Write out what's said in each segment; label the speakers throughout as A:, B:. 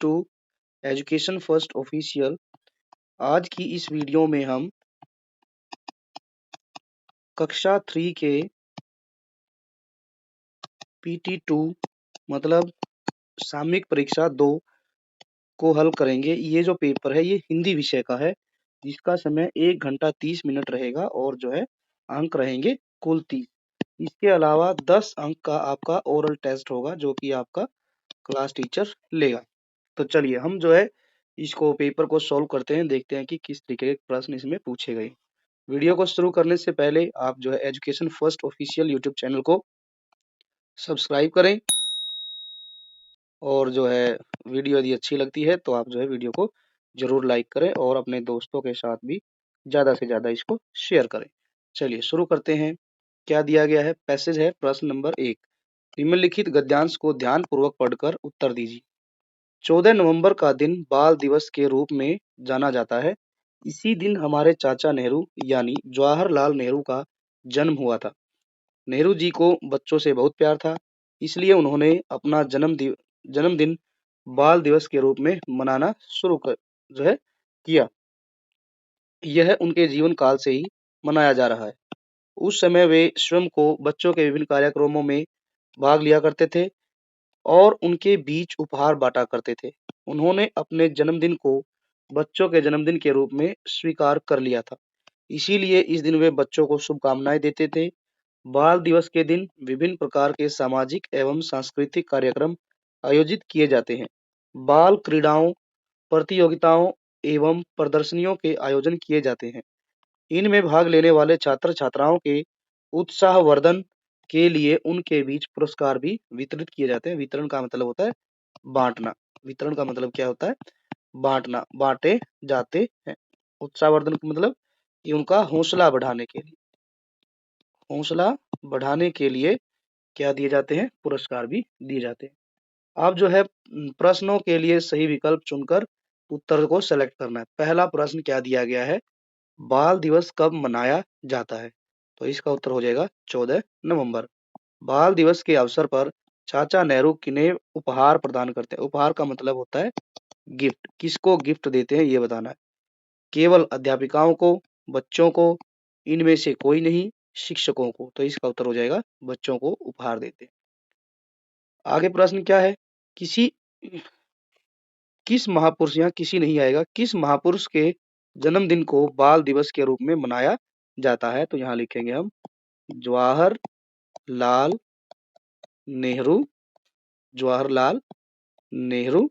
A: To education first official. आज की इस वीडियो में हम कक्षा 3 के PT2 मतलब सामयिक परीक्षा 2 को हल करेंगे। ये जो पेपर है ये हिंदी विषय का है, जिसका समय 1 घंटा 30 मिनट रहेगा और जो है अंक रहेंगे कुल 30। इसके अलावा 10 अंक का आपका ओरल टेस्ट होगा जो कि आपका क्लास टीचर लेगा। तो चलिए हम जो है इसको पेपर को सॉल्व करते हैं, देखते हैं कि किस तरीके के प्रश्न इसमें पूछे गए। वीडियो को शुरू करने से पहले आप जो है education first official YouTube channel को सब्सक्राइब करें और जो है वीडियो यदि अच्छी लगती है तो आप जो है वीडियो को जरूर लाइक करें और अपने दोस्तों के साथ भी ज़्यादा से ज़्यादा इसको शेयर करें। चलिए शुरू करते हैं। क्या दिया गया है? पैसेज है प्रश्न नंबर 1। निम्नलिखित गद्यांश को ध्यान पूर्वक पढ़कर उत्तर दीजिए। 14 नवंबर का दिन बाल दिवस के रूप में जाना जाता है। इसी दिन हमारे चाचा नेहरू यानी जवाहरलाल नेहरू का जन्म हुआ था। नेहरू जी को बच्चों से बहुत प्यार था, इसलिए उन्होंने अपना जन्मदिन बाल दिवस के रूप में मनाना शुरू कर जो है किया। यह उनके जीवन काल से ही मनाया जा रहा है। उस समय वे स्वयं को बच्चों के विभिन्न कार्यक्रमों में भाग लिया करते थे और उनके बीच उपहार बांटा करते थे। उन्होंने अपने जन्मदिन को बच्चों के जन्मदिन के रूप में स्वीकार कर लिया था, इसीलिए इस दिन वे बच्चों को शुभकामनाएं देते थे। बाल दिवस के दिन विभिन्न प्रकार के सामाजिक एवं सांस्कृतिक कार्यक्रम आयोजित किए जाते हैं। बाल क्रीड़ाओं, प्रतियोगिताओं एवं प्रदर्शनियों के आयोजन किए जाते हैं। इनमें भाग लेने वाले छात्र छात्राओं के उत्साहवर्धन के लिए उनके बीच पुरस्कार भी वितरित किए जाते हैं। वितरण का मतलब होता है बांटना। वितरण का मतलब क्या होता है? बांटना, बांटे जाते हैं। उत्साहवर्धन का मतलब कि उनका हौसला बढ़ाने के लिए क्या दिए जाते हैं? पुरस्कार भी दिए जाते हैं। आप जो है प्रश्नों के लिए सही विकल्प चुनकर उत्तर को सेलेक्ट करना है। पहला प्रश्न क्या दिया गया है? बाल दिवस कब मनाया जाता है? तो इसका उत्तर हो जाएगा 14 नवंबर। बाल दिवस के अवसर पर चाचा नेहरू किन्हें उपहार प्रदान करते हैं? उपहार का मतलब होता है गिफ्ट। किसको गिफ्ट देते हैं ये बताना है। केवल अध्यापिकाओं को, बच्चों को, इनमें से कोई नहीं, शिक्षकों को। तो इसका उत्तर हो जाएगा बच्चों को उपहार देते हैं। आगे प्रश्न क्या है? किस महापुरुष, यहाँ किसी नहीं आएगा, किस महापुरुष के जन्मदिन को बाल दिवस के रूप में मनाया जाता है? तो यहाँ लिखेंगे हम जवाहरलाल नेहरू। जवाहरलाल नेहरू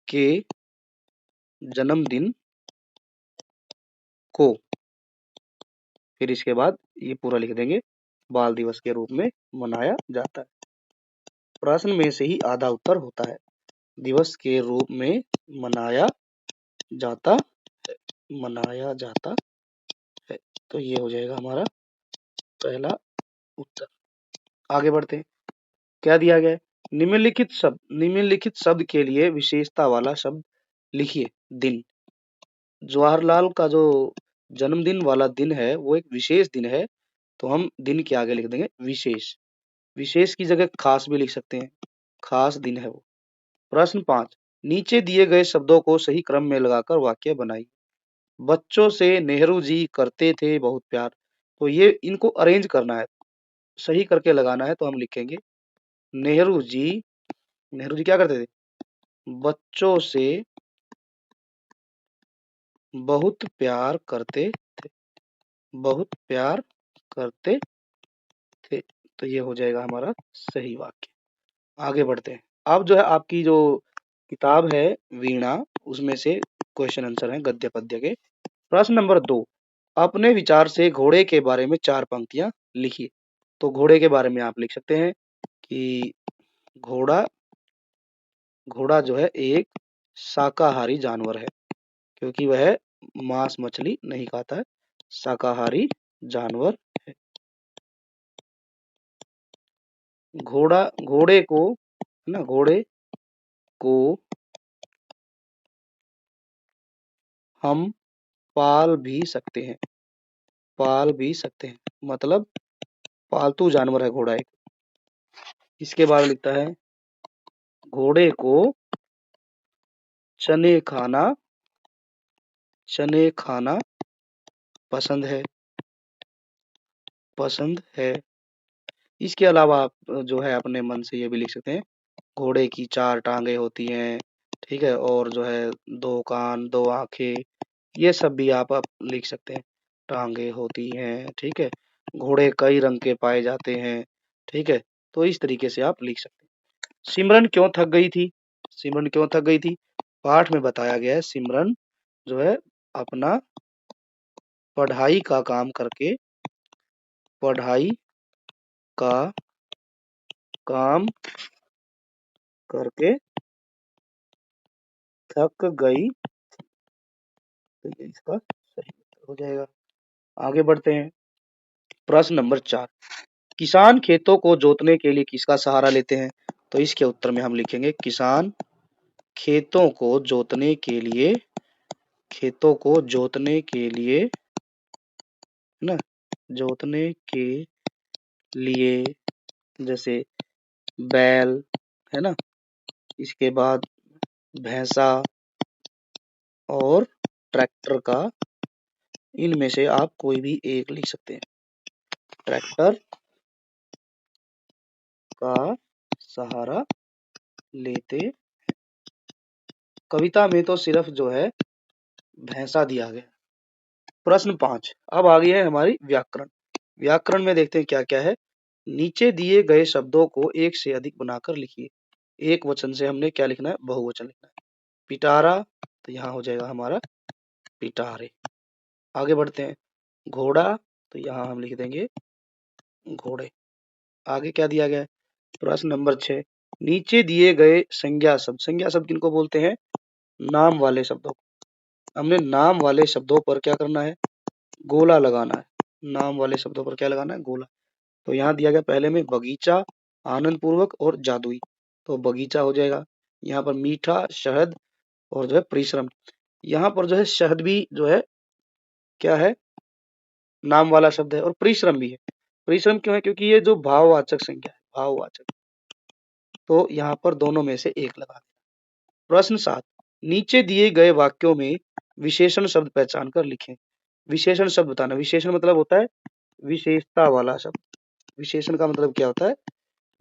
A: के जन्मदिन को, फिर इसके बाद ये पूरा लिख देंगे, बाल दिवस के रूप में मनाया जाता है। प्रश्न में से ही आधा उत्तर होता है। दिवस के रूप में मनाया जाता है। तो ये हो जाएगा हमारा पहला उत्तर। आगे बढ़ते हैं। क्या दिया गया है? निम्नलिखित शब्द के लिए विशेषता वाला शब्द लिखिए। दिन। जवाहरलाल का जो जन्मदिन वाला दिन है वो एक विशेष दिन है, तो हम दिन के आगे लिख देंगे विशेष। विशेष की जगह खास भी लिख सकते हैं, खास दिन है वो। प्रश्न 5। नीचे दिए गए शब्दों को सही क्रम में लगाकर वाक्य बनाइए। बच्चों से नेहरू जी करते थे बहुत प्यार। तो ये इनको अरेंज करना है, सही करके लगाना है। तो हम लिखेंगे नेहरू जी क्या करते थे? बच्चों से बहुत प्यार करते बहुत प्यार करते थे। तो ये हो जाएगा हमारा सही वाक्य। आगे बढ़ते हैं। अब जो है आपकी जो किताब है वीणा, उसमें से क्वेश्चन आंसर है गद्य पद्य के। प्रश्न नंबर 2। अपने विचार से घोड़े के बारे में 4 पंक्तियां लिखिए। तो घोड़े के बारे में आप लिख सकते हैं कि घोड़ा घोड़ा जो है एक शाकाहारी जानवर है, क्योंकि वह मांस मछली नहीं खाता है, शाकाहारी जानवर है। घोड़े को हम पाल भी सकते हैं। मतलब पालतू जानवर है घोड़ा एक। इसके बाद लिखता है घोड़े को चने खाना पसंद है। इसके अलावा आप जो है अपने मन से ये भी लिख सकते हैं, घोड़े की 4 टांगे होती हैं, ठीक है, और जो है 2 कान, 2 आंखें, ये सब भी आप लिख सकते हैं। टांगे होती हैं, ठीक है, घोड़े कई रंग के पाए जाते हैं, ठीक है, तो इस तरीके से आप लिख सकते हैं। सिमरन क्यों थक गई थी? सिमरन क्यों थक गई थी? पाठ में बताया गया है सिमरन जो है अपना पढ़ाई का काम करके पढ़ाई का काम करके थक गई, तो ये इसका सही उत्तर हो जाएगा। आगे बढ़ते हैं। प्रश्न नंबर 4, किसान खेतों को जोतने के लिए किसका सहारा लेते हैं? तो इसके उत्तर में हम लिखेंगे किसान खेतों को जोतने के लिए है ना, जोतने के लिए जैसे बैल, है ना, इसके बाद भैंसा और ट्रैक्टर का, इनमें से आप कोई भी एक लिख सकते हैं। ट्रैक्टर का सहारा लेते। कविता में तो सिर्फ जो है भैंसा दिया गया। प्रश्न 5, अब आ गई है हमारी व्याकरण। व्याकरण में देखते हैं क्या क्या है। नीचे दिए गए शब्दों को एक से अधिक बनाकर लिखिए। एक वचन से हमने क्या लिखना है? बहुवचन लिखना है। पिटारा, तो यहाँ हो जाएगा हमारा पिटारे। आगे बढ़ते हैं। घोड़ा, तो यहाँ हम लिख देंगे घोड़े। आगे क्या दिया गया है? प्रश्न नंबर 6, नीचे दिए गए संज्ञा शब्द किनको बोलते हैं? नाम वाले शब्दों। हमने नाम वाले शब्दों पर क्या करना है? गोला लगाना है। नाम वाले शब्दों पर क्या लगाना है? गोला। तो यहाँ दिया गया पहले में बगीचा, आनंद पूर्वक और जादुई, तो बगीचा हो जाएगा। यहाँ पर मीठा, शहद और जो है परिश्रम। यहाँ पर जो है शहद भी जो है क्या है? नाम वाला शब्द है, और परिश्रम भी है। परिश्रम क्यों है? क्योंकि ये जो भाववाचक संज्ञा है, भाववाचक, तो यहाँ पर दोनों में से एक लगा। प्रश्न 7, नीचे दिए गए वाक्यों में विशेषण शब्द पहचान कर लिखें। विशेषण शब्द बताना। विशेषण मतलब होता है विशेषता वाला शब्द। विशेषण का मतलब क्या होता है?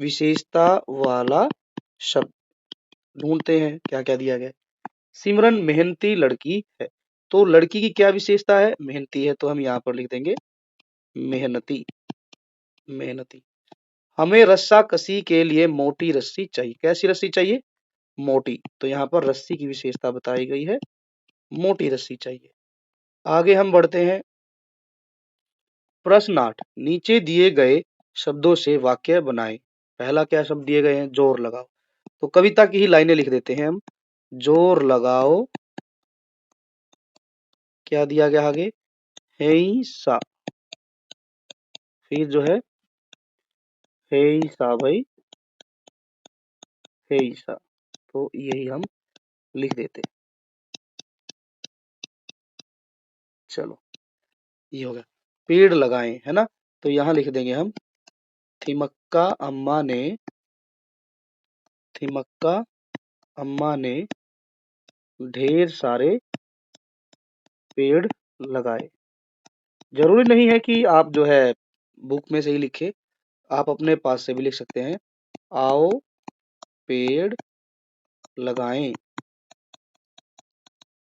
A: विशेषता वाला शब्द। ढूंढते हैं क्या क्या दिया गया है। सिमरन मेहनती लड़की है, तो लड़की की क्या विशेषता है? मेहनती है, तो हम यहाँ पर लिख देंगे मेहनती। मेहनती। हमें रस्सा कसी के लिए मोटी रस्सी चाहिए। कैसी रस्सी चाहिए? मोटी, तो यहाँ पर रस्सी की विशेषता बताई गई है, मोटी रस्सी चाहिए। आगे हम बढ़ते हैं। प्रश्न 8, नीचे दिए गए शब्दों से वाक्य बनाएं। पहला क्या शब्द दिए गए हैं? जोर लगाओ। तो कविता की ही लाइनें लिख देते हैं हम। जोर लगाओ, क्या दिया गया आगे? है सा। फिर जो है सा भाई, है सा, तो यही हम लिख देते हैं। चलो, ये हो गया। पेड़ लगाएं, है ना, तो यहाँ लिख देंगे हम थिमक्का अम्मा ने ढेर सारे पेड़ लगाए। जरूरी नहीं है कि आप जो है बुक में से ही लिखे, आप अपने पास से भी लिख सकते हैं। आओ पेड़ लगाएं,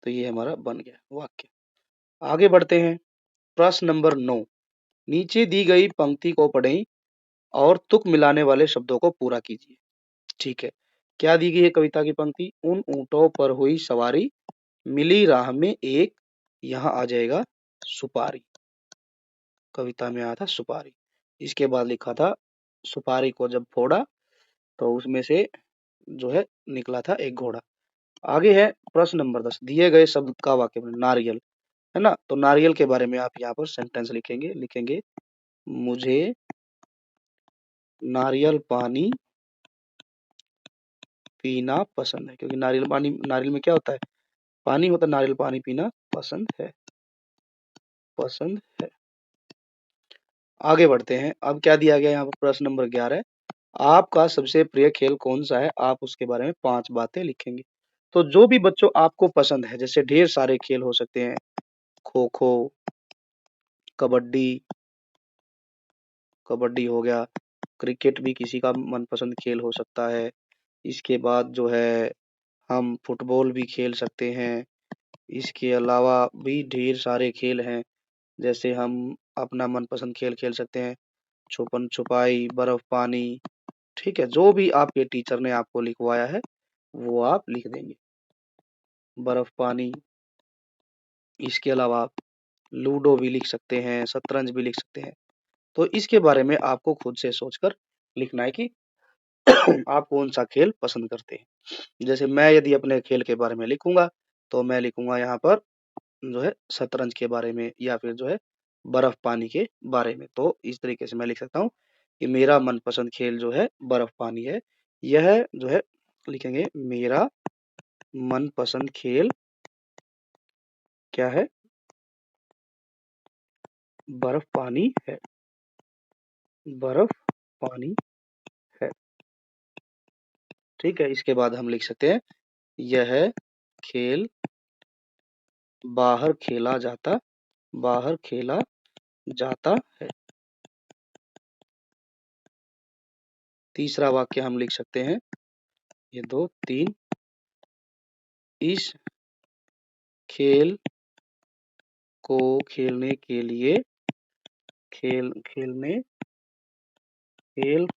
A: तो ये हमारा बन गया वाक्य। आगे बढ़ते हैं। प्रश्न नंबर 9, नीचे दी गई पंक्ति को पढ़ें और तुक मिलाने वाले शब्दों को पूरा कीजिए। ठीक है, क्या दी गई है कविता की पंक्ति? उन ऊंटों पर हुई सवारी, मिली राह में एक, यहाँ आ जाएगा सुपारी। कविता में आया था सुपारी। इसके बाद लिखा था सुपारी को जब फोड़ा तो उसमें से जो है निकला था एक घोड़ा। आगे है प्रश्न नंबर 10, दिए गए शब्द का वाक्य बने। नारियल, है ना, तो नारियल के बारे में आप यहाँ पर सेंटेंस लिखेंगे मुझे नारियल पानी पीना पसंद है। क्योंकि नारियल में क्या होता है? पानी होता है। नारियल पानी पीना पसंद है। आगे बढ़ते हैं। अब क्या दिया गया यहाँ पर? प्रश्न नंबर 11, आपका सबसे प्रिय खेल कौन-सा है? आप उसके बारे में 5 बातें लिखेंगे। तो जो भी बच्चों आपको पसंद है, जैसे ढेर सारे खेल हो सकते हैं, खो-खो, कबड्डी कबड्डी हो गया, क्रिकेट भी किसी का मनपसंद खेल हो सकता है। इसके बाद जो है हम फुटबॉल भी खेल सकते हैं। इसके अलावा भी ढेर सारे खेल हैं, जैसे हम अपना मनपसंद खेल खेल सकते हैं, छुपन-छुपाई, बर्फ-पानी, ठीक है? जो भी आपके टीचर ने आपको लिखवाया है, वो आप लिख देंगे। बर्फ-पानी, इसके अलावा आप लूडो भी लिख सकते हैं, शतरंज भी लिख सकते हैं। तो इसके बारे में आपको खुद से सोचकर लिखना है कि आप कौन-सा खेल पसंद करते हैं। जैसे मैं यदि अपने खेल के बारे में लिखूँगा, तो मैं लिखूँगा यहाँ पर जो है शतरंज के बारे में या फिर जो है बर्फ पानी के बारे में। तो इस तरीके से मैं लिख सकता हूँ कि मेरा मनपसंद खेल जो है बर्फ पानी है। यह जो है लिखेंगे मेरा मनपसंद खेल क्या है? बर्फ पानी है। बर्फ पानी है। ठीक है? इसके बाद हम लिख सकते हैं यह खेल बाहर खेला जाता बाहर खेला जाता है। तीसरा वाक्य हम लिख सकते हैं, ये 2, 3 इस खेल को खेलने के लिए खेल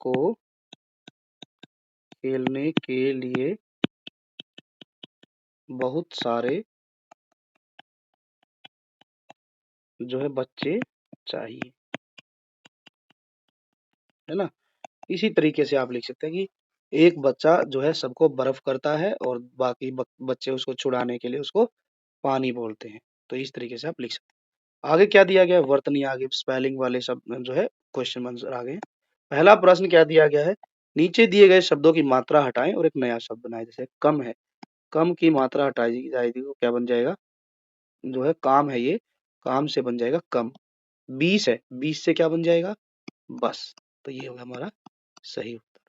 A: को खेलने के लिए बहुत सारे जो है बच्चे चाहिए, है ना? इसी तरीके से आप लिख सकते हैं कि एक बच्चा जो है सबको बर्फ करता है और बाकी बच्चे उसको छुड़ाने के लिए उसको पानी बोलते हैं। तो इस तरीके से आप लिख सकते हैं। आगे क्या दिया गया है? वर्तनी आगे स्पेलिंग वाले शब्द जो है क्वेश्चन आंसर आ गए हैं। पहला प्रश्न क्या दिया गया है? नीचे दिए गए शब्दों की मात्रा हटाएं और एक नया शब्द बनाएं। जैसे कम है, कम की मात्रा हटाई जाएगी तो क्या बन जाएगा? जो है काम है ये, काम से बन जाएगा कम। 20 है, 20 से क्या बन जाएगा? बस। तो ये होगा हमारा सही उत्तर।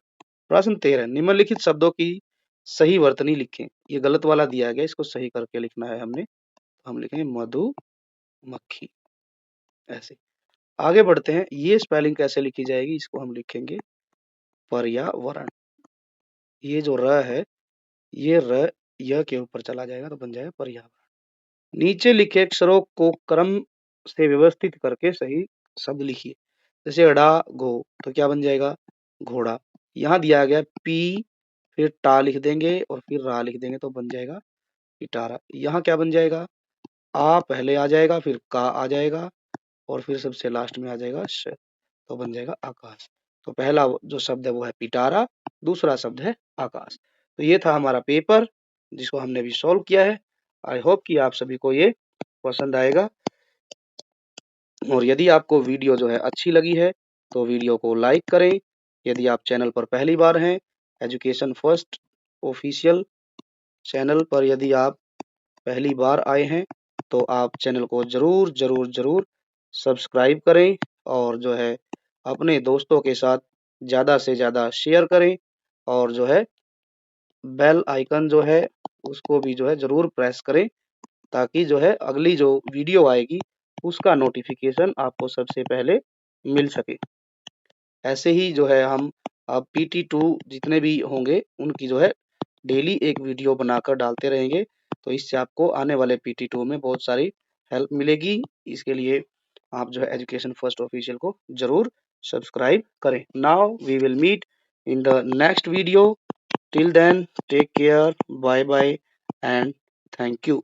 A: प्रश्न 13 निम्नलिखित शब्दों की सही वर्तनी लिखें। ये गलत वाला दिया गया, इसको सही करके लिखना है हमने। हम लिखेंगे मधुमक्खी, ऐसे। आगे बढ़ते हैं, ये स्पेलिंग कैसे लिखी जाएगी? इसको हम लिखेंगे पर्यावरण। ये जो र है, ये र य के ऊपर चला जाएगा तो बन जाएगा पर्यावरण। नीचे लिखे अक्षरों को क्रम से व्यवस्थित करके सही शब्द लिखिए। जैसे अड़ा घो तो क्या बन जाएगा? घोड़ा। यहाँ दिया गया पी फिर टा लिख देंगे और फिर रा लिख देंगे तो बन जाएगा पिटारा। यहाँ क्या बन जाएगा? आ पहले आ जाएगा, फिर का आ जाएगा और फिर सबसे लास्ट में आ जाएगा श, तो बन जाएगा आकाश। तो पहला जो शब्द है वो है पिटारा, दूसरा शब्द है आकाश। तो ये था हमारा पेपर जिसको हमने अभी सॉल्व किया है। आई होप कि आप सभी को ये पसंद आएगा और यदि आपको वीडियो जो है अच्छी लगी है तो वीडियो को लाइक करें। यदि आप चैनल पर पहली बार हैं, एजुकेशन फर्स्ट ऑफिशियल चैनल पर यदि आप पहली बार आए हैं तो आप चैनल को जरूर जरूर जरूर सब्सक्राइब करें और जो है अपने दोस्तों के साथ ज़्यादा से ज़्यादा शेयर करें और जो है बेल आइकन जो है उसको भी जो है जरूर प्रेस करें ताकि जो है अगली जो वीडियो आएगी उसका नोटिफिकेशन आपको सबसे पहले मिल सके। ऐसे ही जो है हम अब PT2 जितने भी होंगे उनकी जो है डेली एक वीडियो बनाकर डालते रहेंगे, तो इससे आपको आने वाले PT2 में बहुत सारी हेल्प मिलेगी। इसके लिए आप जो है एजुकेशन फर्स्ट ऑफिशियल को जरूर सब्सक्राइब करें। Now we will meet in the next video. Till then take care, bye bye and thank you.